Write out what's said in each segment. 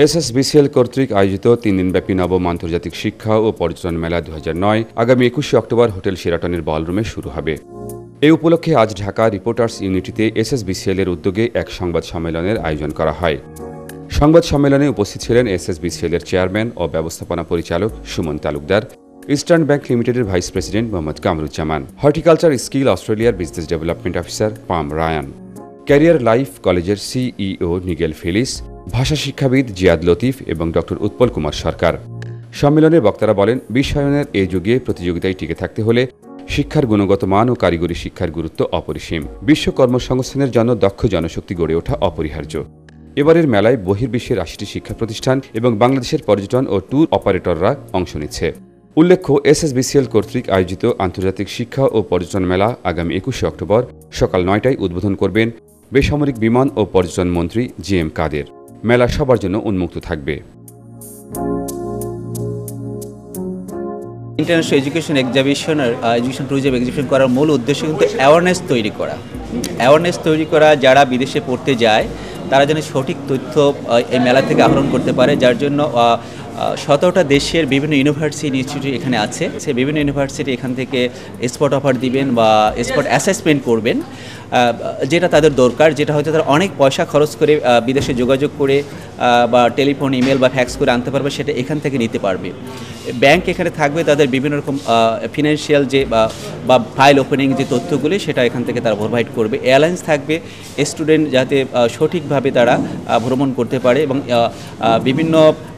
এসএসবিসিএল কর্তৃক আয়োজিত ৩ দিনব্যাপী নবম আন্তর্জাতিক শিক্ষা ও পর্যটন মেলা ২০০৯ আগামী ২১শে অক্টোবর হোটেল শেরাটনের বলরুমে শুরু হবে। এই উপলক্ষে আজ ঢাকা রিপোর্টার্স ইউনিটিতে এসএসবিসিএল এর উদ্যোগে এক সংবাদ সম্মেলনের আয়োজন করা হয়। সংবাদ সম্মেলনে উপস্থিত ছিলেন এসএসবিসিএল এর চেয়ারম্যান ও ব্যবস্থাপনা পরিচালক সুমন তালুকদার, ইস্টার্ন ব্যাংক লিমিটেডের vice president Mohammad Kamruzzaman, horticulture skill অস্ট্রেলিয়ার বিজনেস ডেভেলপমেন্ট অফিসার পাম রায়ান, ক্যারিয়ার লাইফ কলেজের সিইও নিগেল ফিলিস, ভাষা শিক্ষাবিদ জিয়াদ লতিফ এবং ড উৎপল কুমার সরকার। সম্মেলনে বক্তারা বলেন, বিশ্বায়নের এই যুগে প্রতিযোগিতায় টিকে থাকতে হলে শিক্ষার গুণগত মান ও কারিগরি শিক্ষার গুরুত্ব অপরিসীম। বিশ্ব কর্মসংস্থানের জন্য দক্ষ জনশক্তি গড়ে ওঠা অপরিহার্য। এবারের মেলায় বহির্বিশ্বের ৮০টি শিক্ষা প্রতিষ্ঠান এবং বাংলাদেশের পর্যটন ও ট্যুর অপারেটররা অংশ নিচ্ছে। উল্লেখ্য, এসএসবিসিএল কর্তৃক আয়োজিত আন্তর্জাতিক শিক্ষা ও পর্যটন মেলা আগামী ২১শে অক্টোবর সকাল ৯টায় উদ্বোধন করবেন বেসামরিক বিমান ও পর্যটন মন্ত্রী জিএম কাদের। মেলা সবার জন্য উন্মুক্ত থাকবে। ইন্টারন্যাশনাল এডুকেশন এক্সিবিশন আর এডুকেশন ট্যুরিজম এক্সিবিশন করার মূল উদ্দেশ্য কিন্তু অ্যাওয়ারনেস তৈরি করা। যারা বিদেশে পড়তে যায় তারা যেন সঠিক তথ্য এই মেলা থেকে আহরণ করতে পারে, যার জন্য ১৭টা দেশের বিভিন্ন ইউনিভার্সিটি ইনস্টিটিউট এখানে আছে। সে বিভিন্ন ইউনিভার্সিটি এখান থেকে স্পট অফার দিবেন বা স্পট অ্যাসেসমেন্ট করবেন, যেটা তাদের দরকার, যেটা হয়তো তারা অনেক পয়সা খরচ করে বিদেশে যোগাযোগ করে বা টেলিফোন, ইমেল বা ফ্যাক্স করে আনতে পারবে, সেটা এখান থেকে নিতে পারবে। ব্যাংক এখানে থাকবে, তাদের বিভিন্ন রকম ফিনান্সিয়াল যে বা ফাইল ওপেনিং যে তথ্যগুলি সেটা এখান থেকে তারা প্রোভাইড করবে। এয়ারলাইন্স থাকবে, স্টুডেন্ট যাতে সঠিকভাবে তারা ভ্রমণ করতে পারে, এবং বিভিন্ন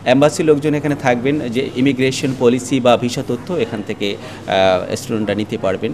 অ্যাম্বাসি লোকজন এখানে থাকবেন, যে ইমিগ্রেশন পলিসি বা ভিসা তথ্য এখান থেকে স্টুডেন্টরা নিতে পারবেন।